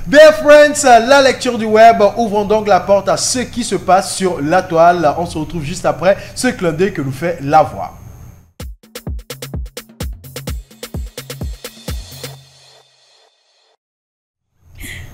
Dear friends, la lecture du web, ouvrons donc la porte à ce qui se passe sur la toile. On se retrouve juste après ce clin d'œil que nous fait la voix.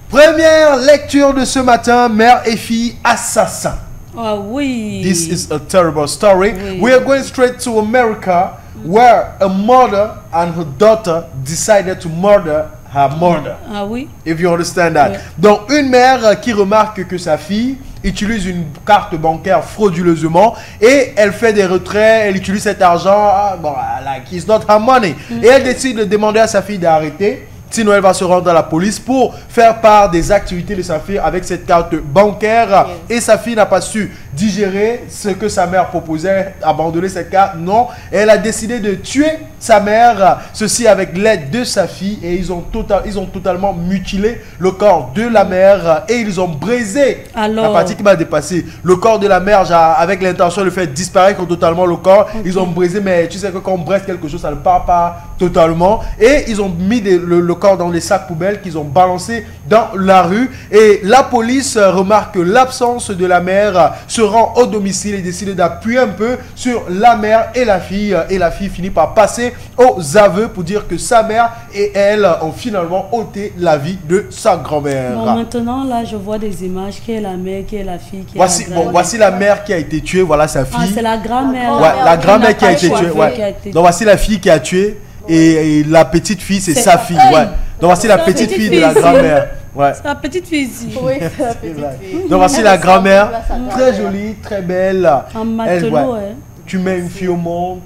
Première lecture de ce matin, mère et fille assassins. Ah oui. This is a terrible story. Oui. We are going straight to America, where a mother and her daughter decided to murder her mother. Ah oui. If you understand that. Oui. Donc, une mère qui remarque que sa fille utilise une carte bancaire frauduleusement et elle fait des retraits, elle utilise cet argent, bon, like, it's not her money. Et elle décide de demander à sa fille d'arrêter. Sinon, elle va se rendre à la police pour faire part des activités de sa fille avec cette carte bancaire. Et sa fille n'a pas su digérer ce que sa mère proposait, abandonner cette carte. Non, elle a décidé de tuer sa mère. Ceci avec l'aide de sa fille. Et ils ont totalement mutilé le corps de la mère. Et ils ont brisé la partie qui m'a dépassé. Le corps de la mère, avec l'intention de faire disparaître totalement le corps. Okay. Ils ont brisé, mais tu sais que quand on brise quelque chose, ça ne part pas totalement. Et ils ont mis le corps dans les sacs poubelles qu'ils ont balancés dans la rue. Et la police remarque l'absence de la mère, se rend au domicile et décide d'appuyer un peu sur la mère et la fille. Et la fille finit par passer aux aveux pour dire que sa mère et elle ont finalement ôté la vie de sa grand-mère. Bon, maintenant, là, je vois des images. Qui est la mère, qui est la fille, qui voici, est la bon, voici la mère qui a été tuée, voilà sa fille. Ah, c'est la grand-mère. Ouais, la grand-mère qui a été tuée. Ouais. Donc, voici la fille qui a tué. Et la petite fille, c'est sa fille. Ouais. Donc, voici la petite fille de la grand-mère. Ouais. C'est la petite fille ici. Oui, c'est la petite fille. Donc, voici la grand-mère. Très jolie, très belle. En matelot, ouais. Tu mets une fille au monde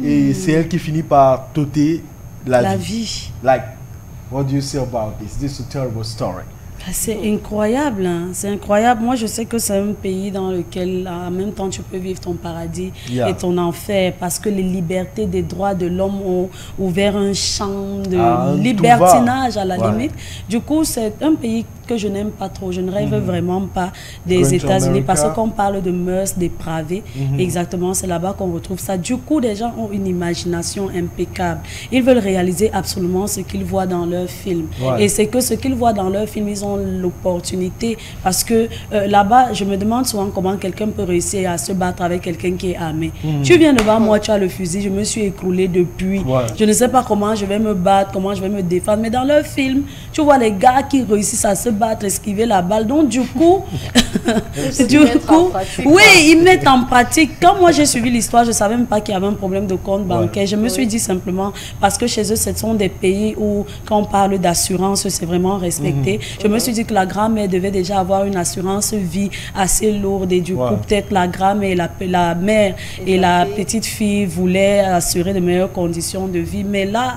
et c'est elle qui finit par t'ôter la vie. Like, what do you say about this? This is a terrible story. C'est incroyable, hein? C'est incroyable. Moi, je sais que c'est un pays dans lequel, en même temps, tu peux vivre ton paradis et ton enfer, parce que les libertés des droits de l'homme ont ouvert un champ de libertinage à la limite. Du coup, c'est un pays que je n'aime pas trop. Je ne rêve vraiment pas des États-Unis, parce qu'on parle de mœurs dépravées. Exactement, c'est là-bas qu'on retrouve ça. Du coup, les gens ont une imagination impeccable. Ils veulent réaliser absolument ce qu'ils voient dans leurs films. Et c'est que ce qu'ils voient dans leurs films, ils ont l'opportunité, parce que là-bas, je me demande souvent comment quelqu'un peut réussir à se battre avec quelqu'un qui est armé. Tu viens devant moi, tu as le fusil, je me suis écroulé depuis. Je ne sais pas comment je vais me battre, comment je vais me défendre, mais dans leur film, tu vois les gars qui réussissent à se battre, esquiver la balle. Donc du coup, oui, ils mettent en pratique. Quand moi j'ai suivi l'histoire, je ne savais même pas qu'il y avait un problème de compte bancaire. Je me suis dit simplement, parce que chez eux, ce sont des pays où, quand on parle d'assurance, c'est vraiment respecté. Je me suis dit que la grand-mère devait déjà avoir une assurance vie assez lourde, et du coup peut-être la grand-mère et la mère et la petite fille voulaient assurer de meilleures conditions de vie. Mais là,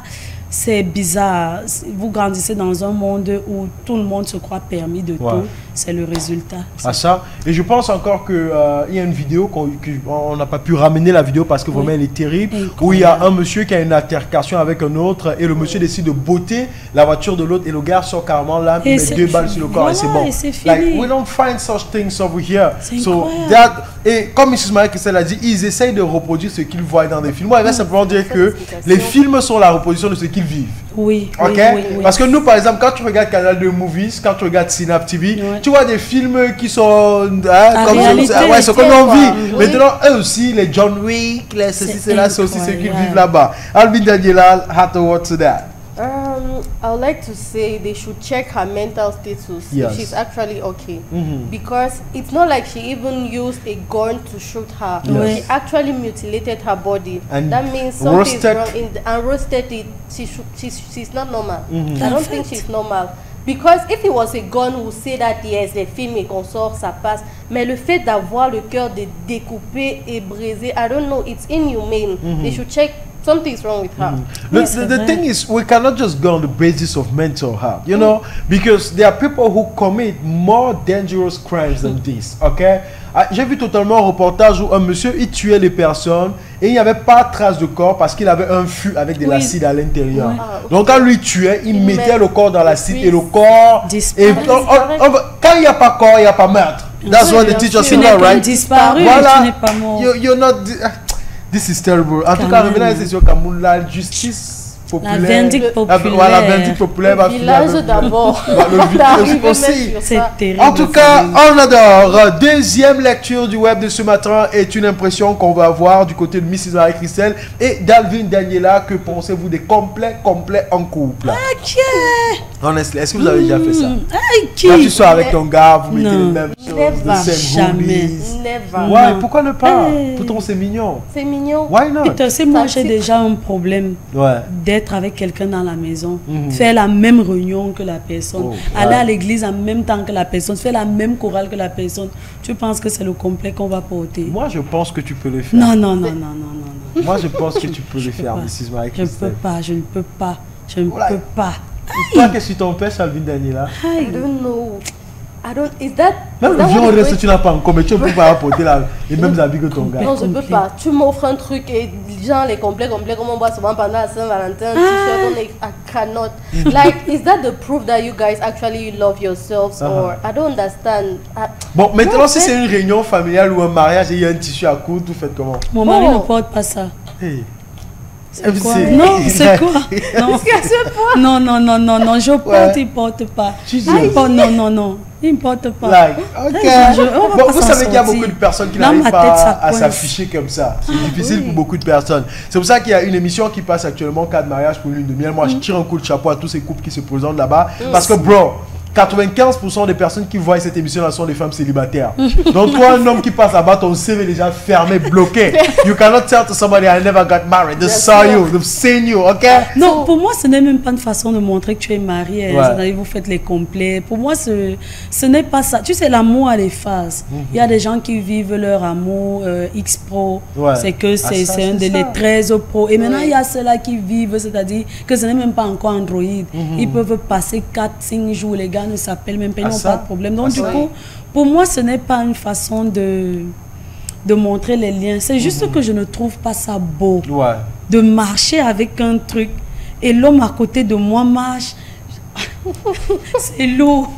c'est bizarre. Vous grandissez dans un monde où tout le monde se croit permis de tout. C'est le résultat. À ça. Et je pense encore qu'il y a une vidéo qu'on n'a pas pu ramener la vidéo parce que vraiment elle est terrible. Où il y a un monsieur qui a une altercation avec un autre et le monsieur décide de botter la voiture de l'autre et le gars sort carrément là, met 2 balles sur le corps et c'est bon. Like, we don't find such things over here. So that, et comme Mrs. Marie-Christelle a dit, ils essayent de reproduire ce qu'ils voient dans des films. Moi, il va simplement dire que les films sont la reproduction de ce qu'ils vivent. Oui, Parce que nous, par exemple, quand tu regardes Canal de Movies, quand tu regardes Synap TV, tu vois des films qui sont comme ce qu'on en vit. Maintenant, eux aussi, les John Wick, les ceci, cela, c'est aussi ce qu'ils vivent là-bas. Albin Daniela, how to watch that? I would like to say they should check her mental status if she's actually okay, because it's not like she even used a gun to shoot her. She actually mutilated her body, and that means something is wrong and roasted it. She's not normal. I don't think she's normal. Because if it was a gun, we would say that yes, les films et consorts, ça passe. Mais le fait d'avoir le cœur découpé et brisé, I don't know, it's inhumane. They should check. Something's wrong with her. The thing is, we cannot just go on the basis of mental health, you know, because there are people who commit more dangerous crimes than this, okay? J'ai vu totalement un reportage où un monsieur, il tuait les personnes et il n'y avait pas de trace de corps parce qu'il avait un fût avec de l'acide à l'intérieur. Donc quand lui tuait, il mettait le corps dans l'acide et le corps... Et quand il n'y a pas corps, il n'y a pas meurtre. That's what the teacher said, right? Disparu, voilà, tu n'es pas mort. You're not... This is terrible. En tout cas, revenons à la session Cameroun, la justice populaire. La vindicte populaire. Voilà, la vindicte populaire. Le village d'abord. C'est terrible. En tout cas, on adore. Deuxième lecture du web de ce matin est une impression qu'on va avoir du côté de Mrs. Marie-Christelle et d'Alvin Daniela. Que pensez-vous des complets en couple? Ok. Honestly, est-ce que vous avez déjà fait ça? Ok. Quand tu sors avec ton gars, vous mettez les mêmes choses. Jamais. Ouais, pourquoi ne pas? Pourtant, c'est mignon. C'est mignon. Why not? Et moi, j'ai déjà un problème d'être avec quelqu'un dans la maison, faire la même réunion que la personne, aller à l'église en même temps que la personne, faire la même chorale que la personne. Tu penses que c'est le complet qu'on va porter? Moi, je pense que tu peux le faire. Non. Moi, je pense que tu peux le faire, Mrs. Marie-Christelle. Je ne peux pas. Toi, qu'est-ce que tu t'empêches, Alvin Daniela? I don't know. Is that... Même le vieux reste, tu n'as pas encore, mais tu ne peux pas apporter les mêmes habits que ton gars. Non, je ne peux pas. Tu m'offres un truc et genre les complets comme on voit souvent pendant la Saint-Valentin, I cannot. Like, is that the proof that you guys actually love yourselves or... I don't understand. Bon, maintenant, si c'est une réunion familiale ou un mariage et il y a un tissu à coudre, vous faites comment? Mon mari ne porte pas ça. Hey. C'est quoi? Non, c'est quoi? Non, je porte, il porte pas. Non, il ne porte pas. Like, ok. Bon, vous savez qu'il y a beaucoup de personnes qui n'arrivent pas à s'afficher comme ça. C'est difficile pour beaucoup de personnes. C'est pour ça qu'il y a une émission qui passe actuellement, cas de mariage pour lune de miel. Moi, je tire un coup de chapeau à tous ces couples qui se présentent là-bas. Parce que, bro, 95% des personnes qui voient cette émission-là sont des femmes célibataires. Donc, toi, un homme qui passe là-bas, ton CV est déjà fermé, bloqué. You cannot tell to somebody I never got married. They saw you, they've seen you, ok? Non, pour moi, ce n'est même pas une façon de montrer que tu es marié. Vous faites les complets. Pour moi, ce n'est pas ça. Tu sais, l'amour a des phases. Il y a des gens qui vivent leur amour X-Pro. C'est que c'est un des 13 Pro. Et maintenant, il y a ceux-là qui vivent, c'est-à-dire que ce n'est même pas encore Android. Ils peuvent passer 4-5 jours, les gars ne s'appellent même pas, ils n'ont pas de problème. Donc du coup, pour moi, ce n'est pas une façon de montrer les liens. C'est juste que je ne trouve pas ça beau de marcher avec un truc et l'homme à côté de moi marche. C'est lourd.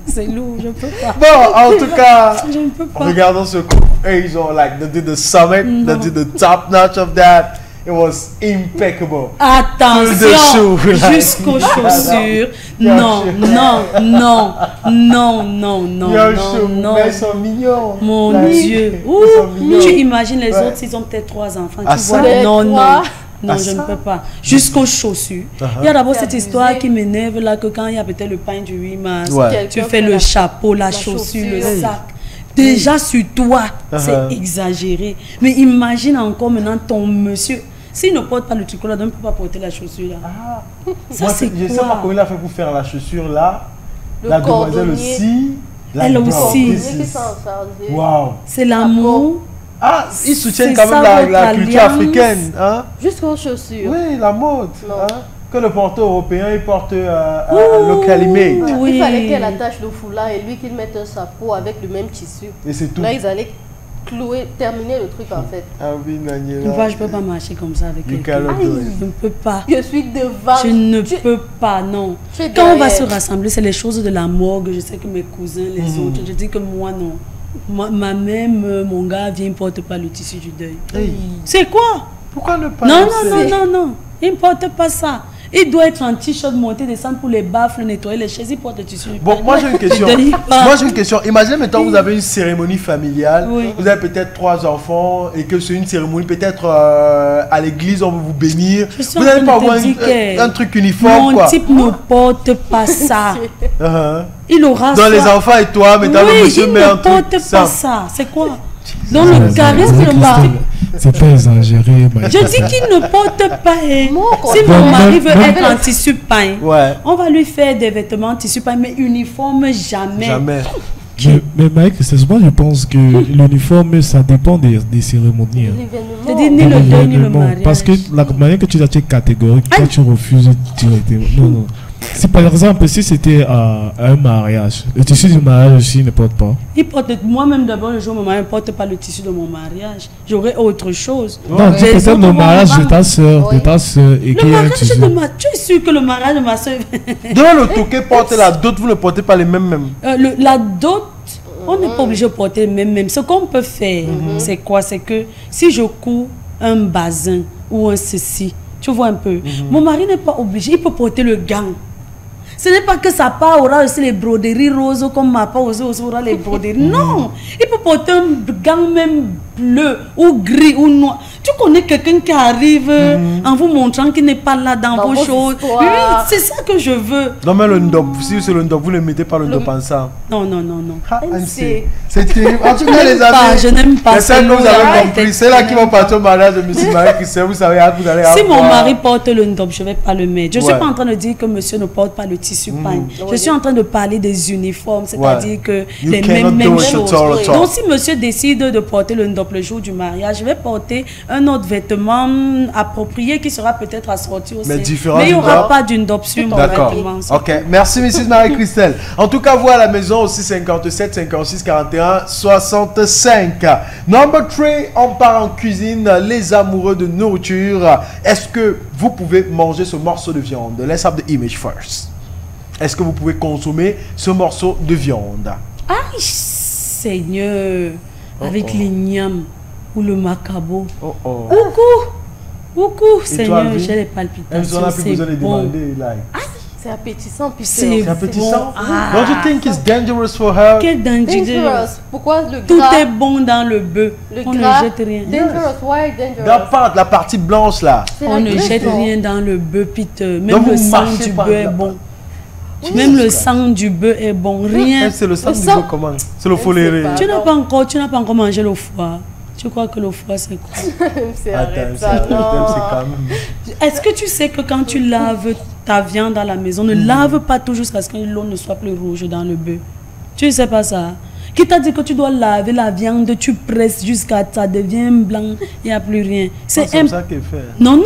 C'est lourd, je peux pas. Bon, en tout cas, je ne peux pas. Regardons ce couple. Ils ont they did the summit, they did the top notch of that. It was impeccable. Attention, jusqu'aux chaussures. Non. Mais ils sont mignons. Mon Dieu. Tu imagines les autres, ils ont peut-être 3 enfants. Tu vois, non, je ne peux pas. Jusqu'aux chaussures. Il y a d'abord cette histoire qui m'énerve là, que quand il y a peut-être le pain du 8 mars, tu fais le chapeau, la chaussure, le sac. Déjà sur toi, c'est exagéré. Mais imagine encore maintenant ton monsieur. S'il ne porte pas le tricot là, on ne peut pas porter la chaussure là. Ça, c'est quoi? Je sais pas comment il a fait pour faire la chaussure là. La demoiselle aussi. Elle aussi. Waouh. C'est l'amour. Ah, ils soutiennent quand même la culture africaine. Hein? Jusqu'aux chaussures. Oui, la mode. Hein? Que le porteur européen, il porte locally made. Oui. Il fallait qu'elle attache le foulard et lui qu'il mette un chapeau avec le même tissu. Et c'est tout. Là, ils allaient terminer le truc en fait. Je peux pas marcher comme ça avec quelqu'un. Je ne peux pas. Je suis devant. Je ne peux pas, non. Quand on va se rassembler, c'est les choses de la morgue. Je sais que mes cousins, les autres, je dis que moi non. Même mon gars vient, il ne porte pas le tissu du deuil. C'est quoi? Pourquoi ne pas? Non. Il ne porte pas ça. Il doit être en t-shirt, monter, descendre pour les baffles, nettoyer les chaises, il porte le tissu. Bon, moi j'ai une question. Imaginez maintenant vous avez une cérémonie familiale, vous avez peut-être 3 enfants et que c'est une cérémonie peut-être à l'église, on va vous bénir. Vous n'allez pas avoir un truc uniforme. Mon type ne porte pas ça. Il aura dans les enfants et toi, mais dans le monsieur met un truc. Il ne porte pas ça. C'est quoi? Dans le charisme de mari. C'est pas exagéré. Je dis qu'il ne porte pas. Si mon mari veut être en tissu pain, on va lui faire des vêtements en tissu pain, mais uniforme, jamais. Mais Mike, moi je pense que l'uniforme, ça dépend des cérémonies. Je dis ni le deuil ni le mariage. Parce que la manière que tu es catégorique, quand tu refuses directement. Non. Si par exemple, si c'était un mariage, le tissu du mariage aussi ne porte pas. Moi-même d'abord, le jour où mon mari ne porte pas le tissu de mon mariage, j'aurais autre chose. Non, peut-être le mariage de ta soeur, et qui a un tissu. Tu es sûr que le mariage de ma soeur... Dans le toquet porte la dot, vous ne portez pas les mêmes. La dot, on n'est pas obligé de porter les mêmes. Ce qu'on peut faire, c'est quoi? C'est que si je couds un bazin ou un ceci, Tu vois un peu. Mon mari n'est pas obligé, il peut porter le gant. Ce n'est pas que sa part aura aussi les broderies roses comme ma part aussi aura les broderies. Non, il peut porter un gant même bleu ou gris ou noir. Tu connais quelqu'un qui arrive en vous montrant qu'il n'est pas là dans vos choses. Oui, c'est ça que je veux. Non mais le ndop, si c'est le ndop, vous ne mettez pas le ndop ensemble. Non. C'est terrible. En tout cas les amis, je n'aime pas ça. Vous avez compris, c'est là qui vont partir au mariage de M. Marie-Christelle. Vous savez, vous allez si mon mari porte le ndop, je ne vais pas le mettre. Je ne suis pas en train de dire que monsieur ne porte pas le tissu pagne. Je suis en train de parler des uniformes, c'est-à-dire que les mêmes choses. Donc si monsieur décide de porter le ndop le jour du mariage, je vais porter un autre vêtement approprié qui sera peut-être assorti aussi. Mais il n'y aura pas d'une ndop sur mon vêtement. Ok, merci Mrs. Marie-Christelle. En tout cas, vous à la maison aussi 57 56 41 65. Number 3, on part en cuisine. Les amoureux de nourriture, est-ce que vous pouvez manger ce morceau de viande? Let's have the image first. Est-ce que vous pouvez consommer ce morceau de viande? Aïe, Seigneur, avec les niams ou le macabo. Beaucoup, Seigneur, j'ai les palpitations. C'est bon. C'est appétissant. C'est appétissant. Don't you think it's dangerous for her? Quel dangerous. Pourquoi le gras? Tout est bon dans le bœuf. On ne jette rien. Dangerous, why dangerous? La partie blanche là. On ne jette rien dans le bœuf, Peter. Même le sang du bœuf est bon. Même le sang du bœuf est bon. Rien. C'est le sang du bœuf comment? C'est le foléré. Tu n'as pas encore mangé le foie. Tu crois que le foie c'est quoi? Est-ce que tu sais que quand tu laves ta viande dans la maison, ne lave pas tout jusqu'à ce que l'eau ne soit plus rouge dans le bœuf? Tu ne sais pas ça? Qui t'a dit que tu dois laver la viande, tu presses jusqu'à ça devient blanc, il n'y a plus rien. C'est comme ça qu'elle fait. Non.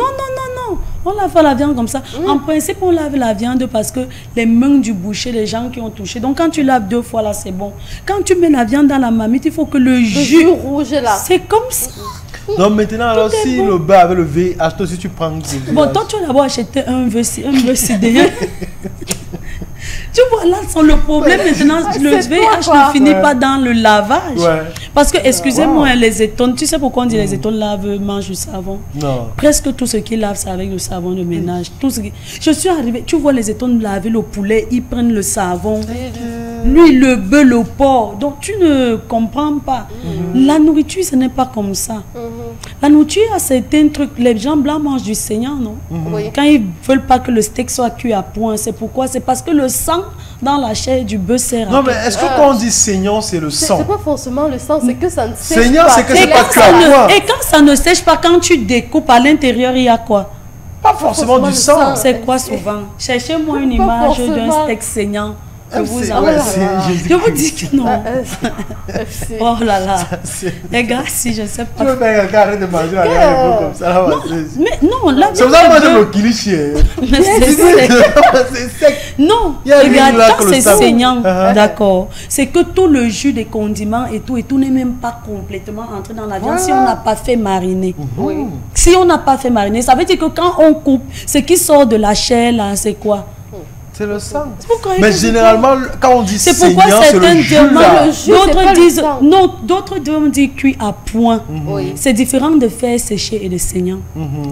On lave la viande comme ça. En principe, on lave la viande parce que les mains du boucher, les gens qui ont touché. Donc, quand tu laves 2 fois, là, c'est bon. Quand tu mets la viande dans la marmite, il faut que le jus rouge là. C'est comme ça. Donc, maintenant, alors, si le beurre avec le VIH, toi aussi, tu prends... Bon, toi, tu vas d'abord acheter un VIH. Tu vois, là, le problème maintenant, le VIH ne finit pas dans le lavage. Parce que, excusez-moi, les étones, tu sais pourquoi on dit les étones mangent du savon? Non. Presque tout ce qu'ils lavent, c'est avec le savon de ménage. Je suis arrivée, tu vois les étones laver le poulet, ils prennent le savon. Lui, le bœuf, le porc. Donc, tu ne comprends pas. La nourriture, ce n'est pas comme ça. La nourriture, a certains trucs. Les gens blancs mangent du saignant, non? Quand ils ne veulent pas que le steak soit cuit à point, c'est pourquoi? C'est parce que le sang dans la chair du bœuf sert à... Non, mais est-ce que quand on dit saignant, c'est le sang? C'est pas forcément le sang, c'est que ça ne sèche saignant, pas. C'est que c'est pas cuit à point. Et quand ça ne sèche pas, quand tu découpes à l'intérieur, il y a quoi? Pas forcément du sang. C'est quoi souvent? Cherchez-moi une image d'un steak saignant. Je vous dis que non. Oh là là. Les gars, si je sais pas. Tu veux faire arrêter de manger la viande comme ça. Mais non, la viande. C'est vous avez mangé le kilichi. C'est sec. Non, regarde, quand c'est saignant, d'accord, c'est que tout le jus des condiments et tout n'est même pas complètement entré dans la viande si on n'a pas fait mariner. Si on n'a pas fait mariner, ça veut dire que quand on coupe, ce qui sort de la chair là, c'est quoi? C'est le sang. Mais généralement, quand on dit saignant, c'est le jus. D'autres disent, non, d'autres disent cuit à point. C'est différent de faire sécher et de saignant.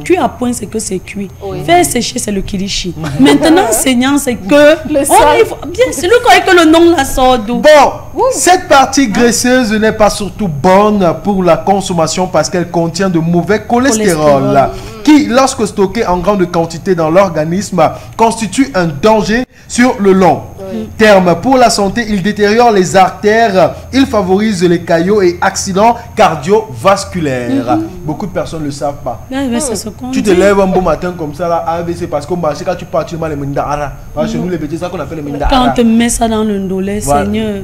Cuit à point, c'est que c'est cuit. Faire sécher, c'est le kilichi. Maintenant, saignant, c'est que... Bien, c'est le cas que le nom la sort d'où. Bon, cette partie graisseuse n'est pas surtout bonne pour la consommation parce qu'elle contient de mauvais cholestérol. Qui, lorsque stocké en grande quantité dans l'organisme, constitue un danger sur le long terme. Pour la santé, il détériore les artères, il favorise les caillots et accidents cardiovasculaires. Beaucoup de personnes ne le savent pas. Tu te lèves un beau matin comme ça, là, AVC, parce qu'au marché, quand tu pars, tu mets les mindara. Chez nous, les bêtises, c'est ça qu'on appelle les mindara. Quand on te met ça dans le ndolé, Seigneur.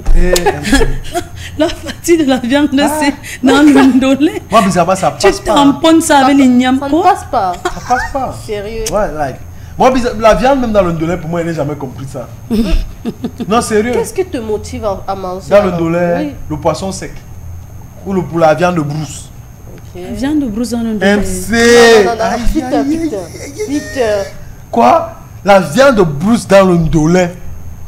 La partie de la viande, c'est dans le ndolé. Moi, bizarrement, ça passe pas. Tu tamponnes ça avec les niams. Ça ne passe pas. Ça passe pas. Sérieux. Ouais, like. Moi, la viande, même dans le ndolé, pour moi, elle n'a jamais compris ça. Non, sérieux. Qu'est-ce qui te motive à manger? Dans le ndolé, le poisson sec. Ou pour la viande de brousse. La viande de brousse dans le ndolé. MC. Victor. Quoi? La viande de brousse dans le ndolé.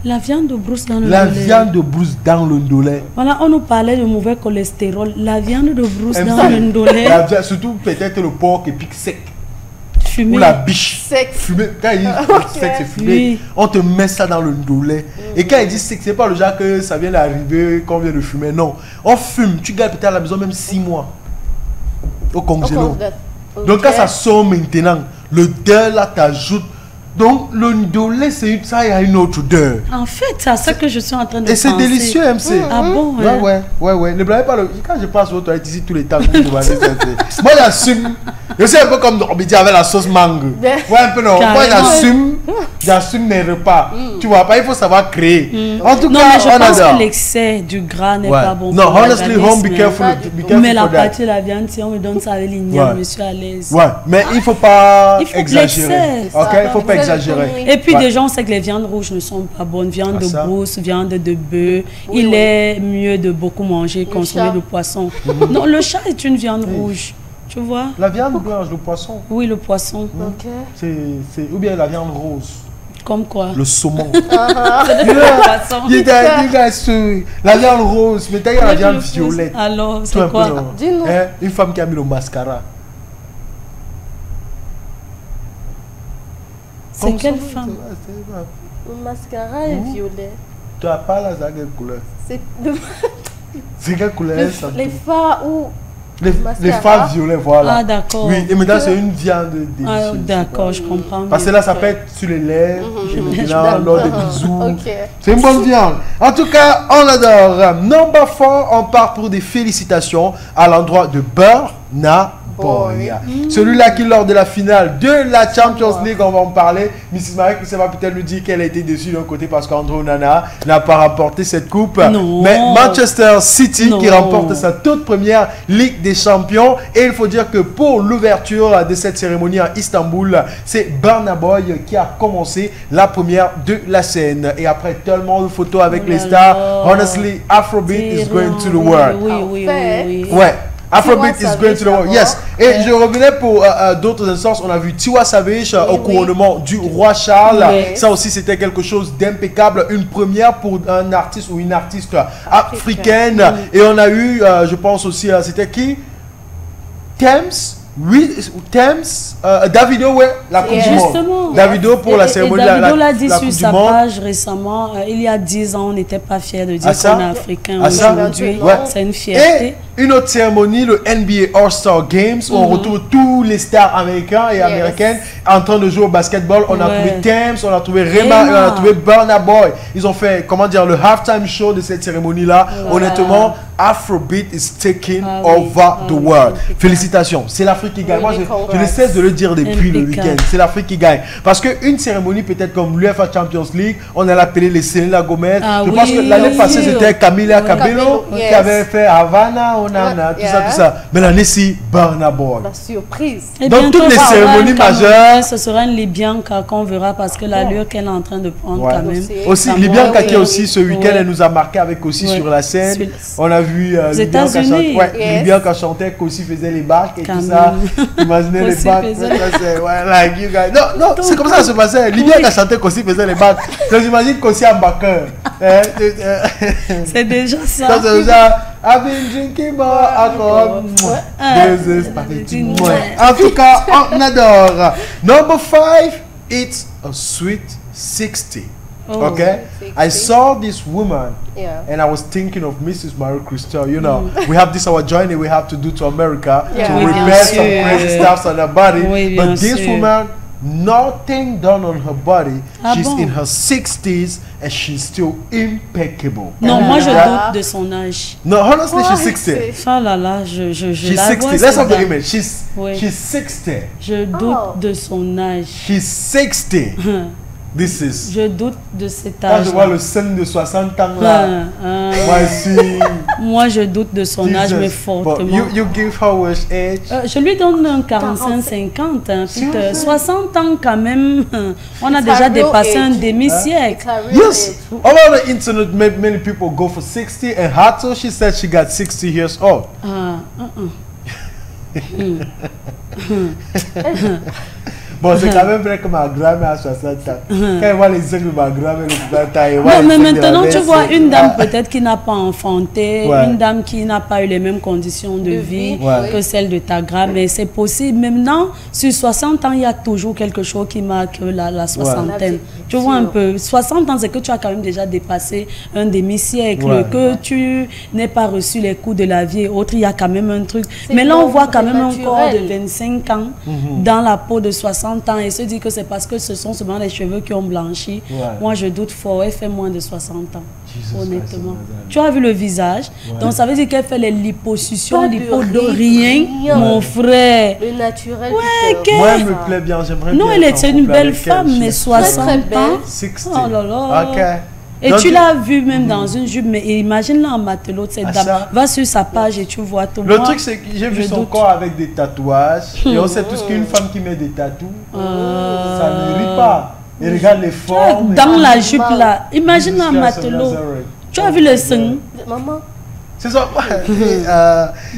La viande de brousse dans le ndolé. La viande de brousse dans le ndolé. Voilà, on nous parlait de mauvais cholestérol. La viande de brousse dans le ndolé. Surtout peut-être le porc et puis sec. Fumé. ou la biche. Sec. Fumé. Quand il dit sec, c'est fumé. Oui. On te met ça dans le ndolé. Et quand il dit sec, c'est pas le genre que ça vient d'arriver, qu'on vient de fumer. Non. On fume. Tu gardes peut-être à la maison même 6 mois. Au congélo. Donc quand ça sort maintenant, l'odeur là t'ajoute. Donc le ndolé, ça il y a une autre odeur. En fait, c'est ça que je suis en train de penser. Et c'est délicieux, MC. Ah bon? Ouais. Ne blâmez pas quand je passe aux toilettes ici tous les temps. Moi j'assume. Je sais un peu comme Normandie avec la sauce mangue. Ouais, un peu non. Moi j'assume mes repas. Tu vois pas, il faut savoir créer. En tout non, cas, mais je on pense adore. que l'excès du gras n'est pas bon. Non, pour honestly, home, be careful. Mais la pâte et la viande, si on me donne ça avec l'igname, je suis à l'aise. Ouais, mais il faut pas Il faut exagérer. Ok, il faut pas exagérer. Et puis déjà, on sait que les viandes rouges ne sont pas bonnes. Viande de brousse, viande de bœuf. Il est mieux de beaucoup manger, consommer le poisson. Non, le chat est une viande rouge. Tu vois? La viande blanche, le poisson. Oui, le poisson. Ou bien la viande rose. Comme quoi? Le saumon. C'est le poisson. La viande rose, mais t'as la viande violette. Alors, c'est quoi? Dis-nous. Une femme qui a mis le mascara. C'est quelle femme? Le mascara est violet. Tu as pas là, ça quelle couleur? C'est quelle couleur ça? Les fards ou... Les fards violets, voilà. Ah, d'accord. Oui, et maintenant c'est une viande délicieuse. Ah, d'accord, je comprends. Parce que là, ça peut être sur les lèvres, et maintenant, lors des bisous. C'est une bonne viande. En tout cas, on adore. Number 4, on part pour des félicitations à l'endroit de Burna Boy. Celui-là qui, lors de la finale de la Champions League, on va en parler. Mrs. Marie, ça va peut-être nous dire qu'elle a été déçue d'un côté parce qu'Andrew Onana n'a pas remporté cette coupe. Non. Mais Manchester City qui remporte sa toute première Ligue des Champions. Et il faut dire que pour l'ouverture de cette cérémonie à Istanbul, c'est Burna Boy qui a commencé la première de la scène. Et après tellement de photos avec les stars, honestly, Afrobeat is going to the world. Oui. Ouais. Afrobeat is going to the world. Yes. Et je revenais pour d'autres instances. On a vu Tiwa Savage au couronnement du roi Charles. Ça aussi, c'était quelque chose d'impeccable. Une première pour un artiste ou une artiste africaine. Et on a eu, je pense aussi, c'était qui? Davido, ouais, la Coupe du Monde. Davido pour la cérémonie. Davido l'a dit sur sa page récemment, il y a 10 ans, on n'était pas fiers de dire qu'on est africain. Aujourd'hui, c'est une fierté. Et une autre cérémonie, le NBA All-Star Games, où on retrouve tous les stars américains et américaines en train de jouer au basketball. On a trouvé Thames, on a trouvé Rema, et on a trouvé Burna Boy. Ils ont fait, comment dire, le halftime show de cette cérémonie-là. Honnêtement, Afrobeat is taking over the world. Félicitations. C'est l'Afrique qui gagne. Moi, je ne cesse de le dire depuis le week-end. C'est l'Afrique qui gagne. Parce qu'une cérémonie peut-être comme l'UEFA Champions League, on a appelé les Selena Gomez. Je pense que l'année passée, c'était Camila Cabello qui avait fait Havana, Onana, tout ça. Mais l'année-ci, Burna Boy. La surprise. Donc toutes les cérémonies majeures. Ce sera une Libianca qu'on verra parce que l'allure qu'elle est en train de prendre quand même. Aussi, Libianca qui aussi ce week-end, elle nous a marqué avec aussi sur la scène. On a vu Libianca chantait qu'aussi faisait les bacs et tout ça. Imaginez les bacs. Non, c'est comme ça que ça se passait. Libianca chantait qu'aussi faisait les bacs. Donc j'imagine qu'aussi un backer. C'est déjà ça. C'est déjà. I've been drinking more alcohol. En tout cas, on adore. Number 5, it's a sweet 60. Okay, 60. I saw this woman and I was thinking of Mrs. Marie Christelle. You know, we have this our journey we have to do to America to repair some crazy stuff on her body. But this woman, nothing done on her body. She's in her 60s and she's still impeccable. Non, moi je doute de son âge. No, honestly, she's 60. Oh là là, je she's la 60. Vois. Let's have the image. She's 60. Je doute de son âge. She's 60. This is. Je doute de cet âge. Quand je vois le scène de 60 ans là, moi je doute de son âge, mais fortement. You give her which age? Je lui donne un 45-50. Hein, 60 ans quand même, on a déjà dépassé un demi-siècle. Yes. All over the internet, many people go for 60, and Hato, she said she got 60 years old. Bon, c'est quand même vrai que ma grand-mère a 60 ans. Quand elle voit les ongles de ma grand-mère, non, mais maintenant, tu vois une dame peut-être qui n'a pas enfanté, une dame qui n'a pas eu les mêmes conditions de vie que celle de ta grand-mère. C'est possible. Maintenant, sur 60 ans, il y a toujours quelque chose qui marque la soixantaine. Tu vois un peu, 60 ans, c'est que tu as quand même déjà dépassé un demi-siècle, que tu n'aies pas reçu les coups de la vie et autres, il y a quand même un truc. Mais là, on voit quand même un corps de 25 ans dans la peau de 60 ans et se dit que c'est parce que ce sont seulement les cheveux qui ont blanchi. Moi, je doute fort, elle fait moins de 60 ans, honnêtement. Tu as vu le visage, donc ça veut dire qu'elle fait les liposuctions, de rien, mon frère. Le naturel. Moi, elle me plaît bien, j'aimerais bien. Non, elle est une belle femme, mais 60 ans. 60. Oh là là. Ok. Et donc, tu l'as vu même dans une jupe, mais imagine là en matelot, cette dame. Va sur sa page et tu vois tout. Le truc, c'est que j'ai vu son corps avec des tatouages. Et on sait tous qu'une femme qui met des tatous, ça ne rit pas. Et regarde les formes. Dans la jupe là, imagine là en matelot. Tu as vu le sein? Maman. C'est ça.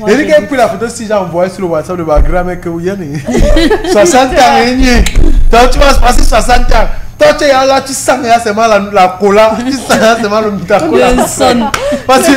Et lui qui a pris la photo, si j'ai envoyé sur le WhatsApp de ma grand-mère que vous y avez 60 ans. Donc tu vas se passer 60 ans. Toi, tu es là, tu sens là seulement la cola, tu sens là seulement le cola. Parce que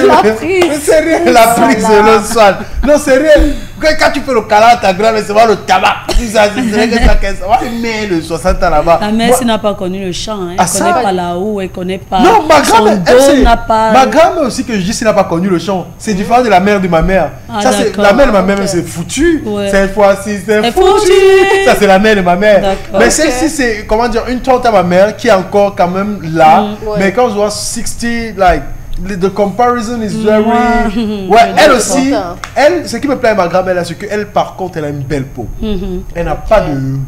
c'est rien, la prise, le sol. Non, c'est rien. Quand tu fais le câlin à ta grand-mère, c'est vraiment le tabac. C'est vrai que ça met le 60 ans là-bas. Ta mère, elle n'a pas connu le chant. Elle ne connaît pas là-haut, elle ne connaît pas. Non, ma grand-mère, n'a pas. Ma grand-mère aussi, que je dis, elle n'a pas connu le chant. C'est différent de la mère de ma mère. Ça, c'est la mère de ma mère, c'est foutu. Cette fois-ci, c'est foutu. Ça, c'est la mère de ma mère. Mais celle-ci, c'est, comment dire, une tante à ma mère qui est encore quand même là. Mais quand je vois 60, like, the comparison is very... elle aussi, elle, ce qui me plaît à ma grand-mère là, c'est qu'elle, par contre, elle a une belle peau. Elle n'a pas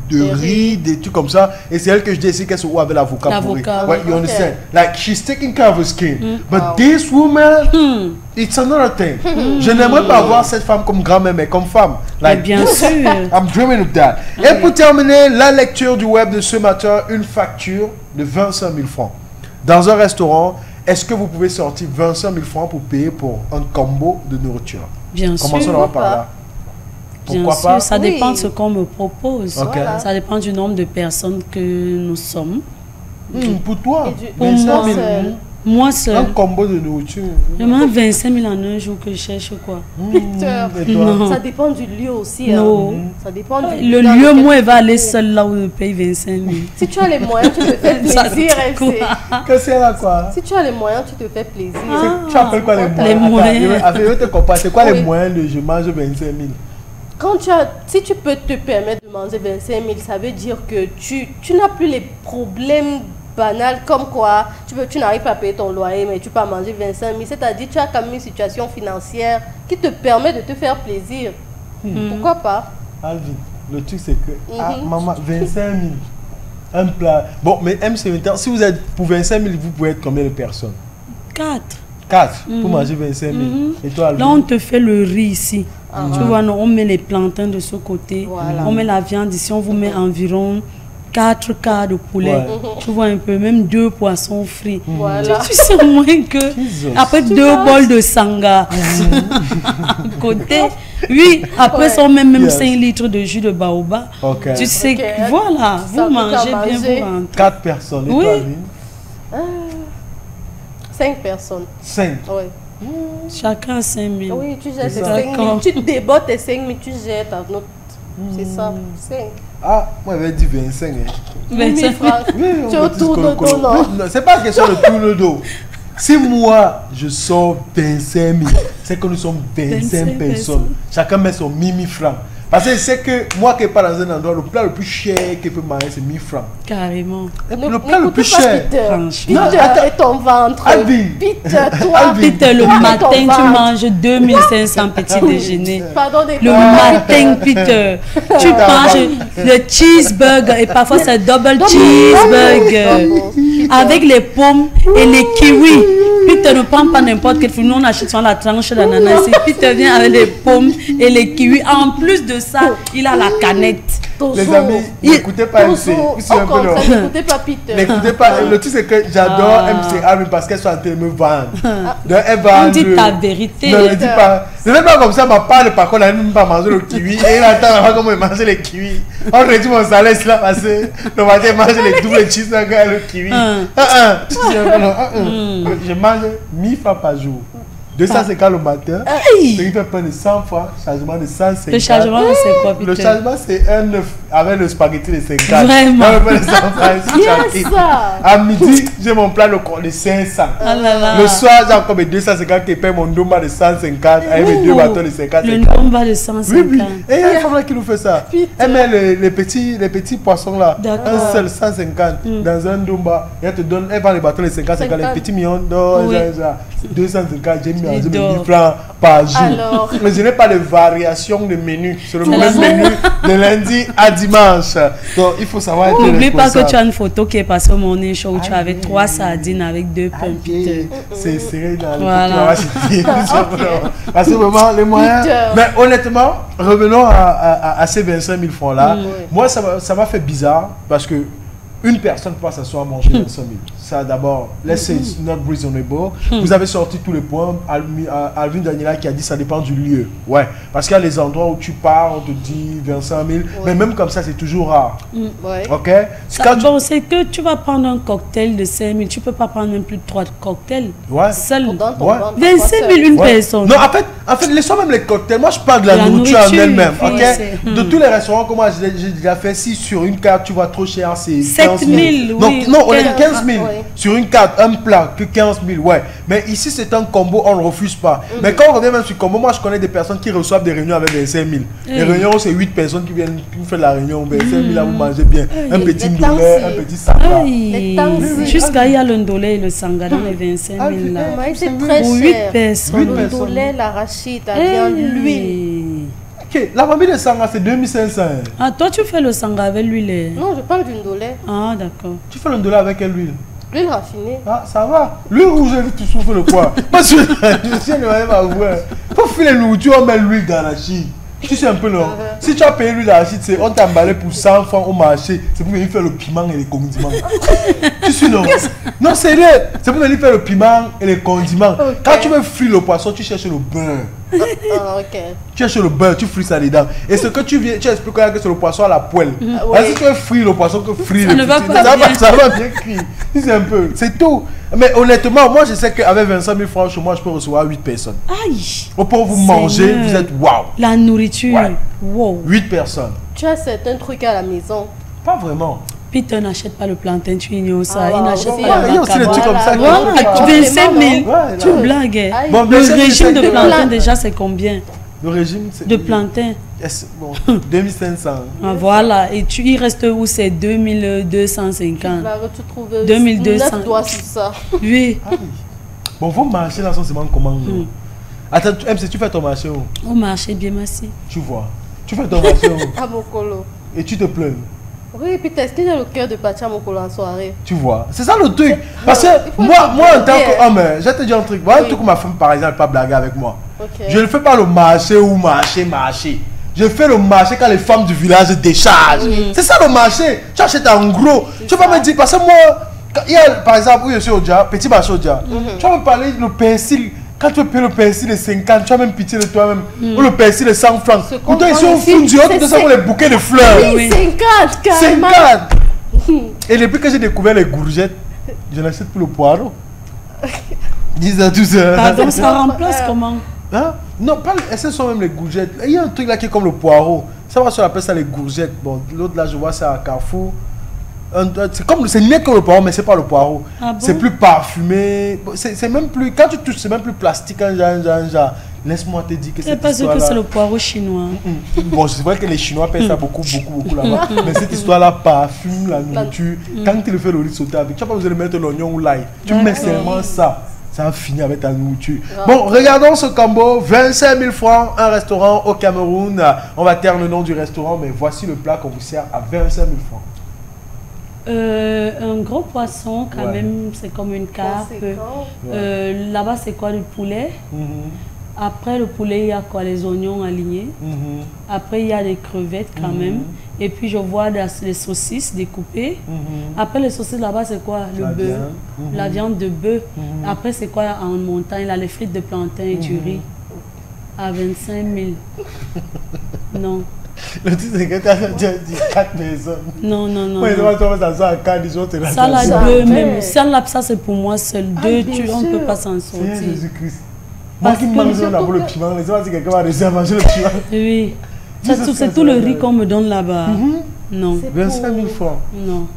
de rides, des trucs comme ça. Et c'est elle que je dis ici qu'elle se voit avec l'avocat pourri. You understand? Like, she's taking care of her skin. But this woman, it's another thing. Je n'aimerais pas avoir cette femme comme grand-mère, mais comme femme. Like, bien sûr. I'm dreaming of that. Et pour terminer, la lecture du web de ce matin, une facture de 25 000 francs. Dans un restaurant, est-ce que vous pouvez sortir 25 000 francs pour payer pour un combo de nourriture? Bien sûr. Commençons par là. Pourquoi pas? Ça dépend de ce qu'on me propose. Voilà. Ça dépend du nombre de personnes que nous sommes. Pour toi? Pour moi seul. Un combo de nourriture. Vraiment 25 000 en un jour que je cherche quoi. Non. Ça dépend du lieu aussi. Non. Ça dépend du le lieu, moi, il va aller seul là où je paye 25 000. Si tu as les moyens, tu te fais plaisir. Que c'est là quoi? Si tu as les moyens, tu te fais plaisir. Tu appelles quoi les moyens? Les moyens. Je te comprends. C'est quoi les moyens de je mange 25 000? Quand si tu peux te permettre de manger 25 000, ça veut dire que tu n'as plus les problèmes banal comme quoi tu n'arrives pas à payer ton loyer mais tu peux manger 25 000, c'est-à-dire tu as quand même une situation financière qui te permet de te faire plaisir. Pourquoi pas? Alvin, le truc c'est que maman, 25 000 un plat. Bon, mais MC20, si vous êtes pour 25 000, vous pouvez être combien de personnes? 4 pour manger 25 000. Et toi, Alvin? Là on te fait le riz ici. Tu vois, non, on met les plantains de ce côté, on met la viande ici, on vous met environ 4 quarts de poulet, tu vois un peu, même 2 poissons frits. Tu sais au moins que, après 2 bols de sanga, côté, oui, après ça on met même 5 litres de jus de baobab. Tu sais, voilà, vous mangez bien, vous rentrez. 4 personnes, et oui. Toi, 5 personnes. 5? Oui. Chacun 5 000. Oui, tu jettes 5 000, tu débottes tes 5 000, tu jettes à notre... C'est ça, 5. Ah, moi j'avais dit 25. 25 francs. Tu retournes le dos, non? C'est pas question de tourner le dos. Si moi je sors 25 000, c'est que nous sommes 25 personnes. Chacun met son 1000 francs. Parce que c'est que moi qui n'ai pas dans un endroit, le plat le plus cher qu'il peut manger, c'est 1000 francs. Carrément. Le plat le plus cher. Peter et ton ventre. Peter, toi. Peter, le matin, tu manges 2500 petits déjeuners. Le matin, Peter, tu manges le cheeseburger et parfois c'est double cheeseburger. Avec les pommes et les kiwis. Peter ne prend pas n'importe quel fruit. Nous, on achète sur la tranche d'ananas. Peter vient avec les pommes et les kiwis. En plus de ça, il a la canette. Les amis, n'écoutez pas MC. N'écoutez pas Peter. N'écoutez pas. Le truc, c'est que j'adore MC Hammer parce qu'elle sont en train de me vendre. On dit ta vérité. Non, ne dis pas. Ne fais pas comme ça, ma part, par contre, elle n'aime pas manger le kiwi. Et il attend comment il mange les kiwis. On réduit mon salaire, là, parce que le matin, il mange les doubles cheeseburgers et le kiwi. Je mange 1000 fois par jour. 250 le matin, il fait plein de 100 fois, chargement de 150. Le chargement, c'est quoi, Peter? Le chargement, c'est un œuf avec le spaghetti de 50. Vraiment? À midi, j'ai mon plat de 500. Le soir, j'ai encore mes 250 qui paye mon domba de 150 avec mes 2 bâtons de 50. Le domba de 150. Oui. Et il y a une femme qui nous fait ça. Elle met les petits poissons là, un seul 150 dans un domba. Et elle te donne, elle vend les bâtons de 50, les petits millions d'or, 250, j'ai mis 1000 francs par jour. Alors... Mais je n'ai pas de variation de menu. C'est le même menu de lundi à dimanche. Donc il faut savoir être n'oublie pas que tu as une photo qui est passée au Morning Show où tu avais 3 sardines avec 2 pains. C'est serré dans le parce que vraiment les moyens. Mais honnêtement, revenons à ces 25 000 francs là. Moi ça m'a fait bizarre parce que une personne peut pas s'asseoir à manger 25 000. Ça d'abord, let's say it's not reasonable. Vous avez sorti tous les points. Alvin Daniela qui a dit ça dépend du lieu. Ouais, parce qu'il y a les endroits où tu pars, on te dit 25 000. Mais même comme ça, c'est toujours rare. Ok. Bon, c'est que tu vas prendre un cocktail de 5 000. Tu peux pas prendre même plus de 3 cocktails. Ouais. Seul. 25 000 une personne. Non, en fait, laissons même les cocktails. Moi, je parle de la nourriture en elle-même. Ok. De tous les restaurants, comment j'ai déjà fait, si sur une carte tu vois trop cher, c'est 7 000. Non, on est 15 000. Sur une carte, un plat, que 15 000, ouais. Mais ici, c'est un combo, on ne refuse pas. Mais quand on revient même sur combo, moi, je connais des personnes qui reçoivent des réunions avec 25 000. Les réunions, c'est 8 personnes qui viennent faire la réunion. 25 000, là, vous mangez bien. Un petit ndolé, un petit sangha. Jusqu'à il y a le ndolé et le sangha dans les 25 000, là. C'est très cher. Pour 8 personnes. Le ndolé, l'arachide, la viande, l'huile. Ok, la famille de sangha, c'est 2500. Ah, toi, tu fais le sangha avec l'huile? Non, je parle du ndolé. Ah, d'accord. Tu fais le ndolé avec quelle huile? L'huile raffinée. Ah, ça va. L'huile rouge, tu souffres le poids. Parce que je ne vais pas voir. Pour filer le nourriture, on met l'huile d'arachide. Tu sais un peu, non? Si tu as payé l'huile d'arachide, on t'a emballé pour 100 francs au marché. C'est pour venir faire le piment et les condiments. Tu sais, non? Non, c'est vrai. C'est pour venir faire le piment et les condiments. Quand tu veux frire le poisson, tu cherches le beurre. Tu cherches le beurre, tu frites ça dedans. Et ce que tu expliques que c'est le poisson à la poêle. Si tu veux frire le poisson, que frire le poisson, ça va bien cuire. C'est un peu, c'est tout. Mais honnêtement, moi je sais qu'avec 25 000 francs chez moi, je peux recevoir 8 personnes. Aïe! Pour vous manger, vous êtes waouh. La nourriture, wow. 8 personnes. Tu as certains trucs à la maison? Pas vraiment. Peter n'achète pas le plantain, tu ignores ça. Il n'achète pas la il y a aussi des trucs comme ça. Voilà, 25 000, tu blagues. Le régime de plantain déjà, c'est combien? Le régime de plantain? Bon, 2500. Ah, voilà, et il reste où? C'est 2250. Tu trouves 2200. 9 doigts sur ça. Oui. Bon, vos marchés là sont seulement comment? Attends, MC, tu fais ton marché où? Au marché, bien merci. Tu vois, tu fais ton marché où? À Mokolo. Et tu te plains? Oui, puis est-ce qu'il y a le cœur de Pacha Mokolo en soirée? Tu vois, c'est ça le truc. Parce que moi en tant qu'homme, je vais te dire un truc. Voilà un truc que ma femme, par exemple, ne pas blaguer avec moi. Je ne fais pas le marché ou marché. Je fais le marché quand les femmes du village déchargent. C'est ça le marché. Tu achètes en gros. Tu vas me dire, parce que moi, il y a, par exemple, où je suis au Dja, petit marché au Dja, tu vas me parler de le persil. Quand tu payes le persil de 50, tu as même pitié de toi-même. Ou le persil de 100 francs. Pourtant, ils sont fondus, tu sais, pour les bouquets de fleurs. Oui, 50, carrément. 50. Et depuis que j'ai découvert les courgettes, je n'achète plus le poireau. Dis à tout ça. Pardon, ça remplace comment? Hein? Non, pas, ce sont même les courgettes. Il y a un truc là qui est comme le poireau. Ça va, on appelle ça les courgettes. Bon, l'autre là, je vois ça à Carrefour. C'est net comme le poireau, mais c'est pas le poireau. Ah bon? C'est plus parfumé. C'est même plus. Quand tu touches, c'est même plus plastique. Genre. Laisse-moi te dire que c'est parce que c'est le poireau chinois. Bon, c'est vrai que les Chinois payent ça beaucoup là-bas. Mais cette histoire-là parfume la nourriture. Quand tu le fais le riz sauté avec, tu n'as pas besoin de mettre l'oignon ou l'ail. Tu mets seulement ça. Ça va finir avec ta nourriture. Bon, regardons ce combo. 25 000 francs, un restaurant au Cameroun. On va taire le nom du restaurant, mais voici le plat qu'on vous sert à 25 000 francs. Un gros poisson, quand même, c'est comme une carpe. Là-bas, c'est quoi, du poulet? Après le poulet, il y a quoi? Les oignons alignés. Après, il y a des crevettes quand même. Et puis je vois les saucisses découpées. Après les saucisses là-bas, c'est quoi? Le bœuf. La viande de bœuf. Après, c'est quoi en montagne? Là, les frites de plantain et du riz. À 25 000. Non. Le truc, c'est que tu as dit 4 personnes. Non, non, non. Moi, ça à 4, ils ont ça, là, deux même. Ça, c'est pour moi seul. Deux, on ne peut pas s'en sortir. Jésus-Christ. Moi qui mange d'abord le piment, les gens, si quelqu'un va réussir à manger le piment. Oui. C'est tout le riz qu'on me donne là-bas. Non. 25 000 francs. Non.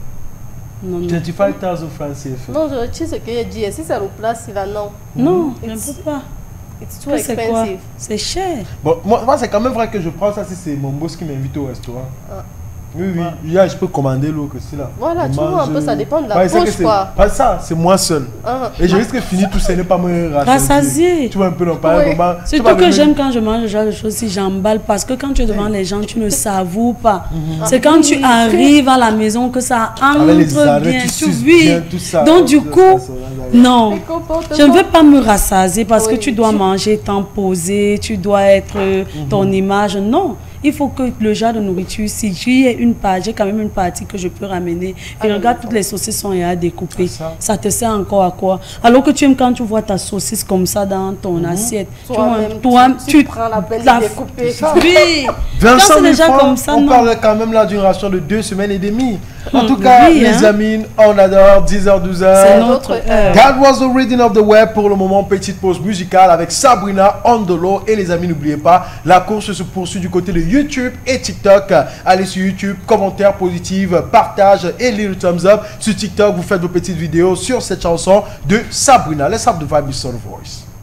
Non, non. 25,000 francs CFA. Non, je sais ce que j'ai dit. Si ça nous place, il va non. Non, je ne peux pas. It's too expensive. C'est cher. Bon, moi c'est quand même vrai que je prends ça si c'est mon boss qui m'invite au restaurant. Oui, oui. Là, je peux commander l'eau que c'est là. Voilà, tu vois, un peu, ça dépend de la poche, quoi. Pas ça, c'est moi seul. Et je risque de finir tout ça et ne pas me rassasier. Tu vois un peu, non, pas comment. C'est tout que j'aime quand je mange ce genre de choses, si j'emballe, parce que quand tu es devant les gens, tu ne savoures pas. C'est quand tu arrives à la maison que ça entre bien. Tu vis. Donc, du coup, non. Je ne veux pas me rassasier parce que tu dois manger, t'imposer, tu dois être ton image. Non. Il faut que le genre de nourriture, si j'ai quand même une partie que je peux ramener. Et regarde, toutes les saucisses sont déjà découpées. Ça te sert encore à quoi? Alors que tu aimes quand tu vois ta saucisse comme ça dans ton assiette. Toi, tu prends la peine de découper. Oui. Vincent, déjà comme ça, on parle quand même là d'une ration de 2 semaines et demie. En tout cas, les amis, on adore 10h, 12h. C'est notre heure. That was the reading of the web. Pour le moment, petite pause musicale avec Sabrina on the low. Et les amis, n'oubliez pas, la course se poursuit du côté de YouTube et TikTok. Allez sur YouTube, commentaires positifs, partage et little thumbs up. Sur TikTok, vous faites vos petites vidéos sur cette chanson de Sabrina. Let's have the vibe with Soul Voice.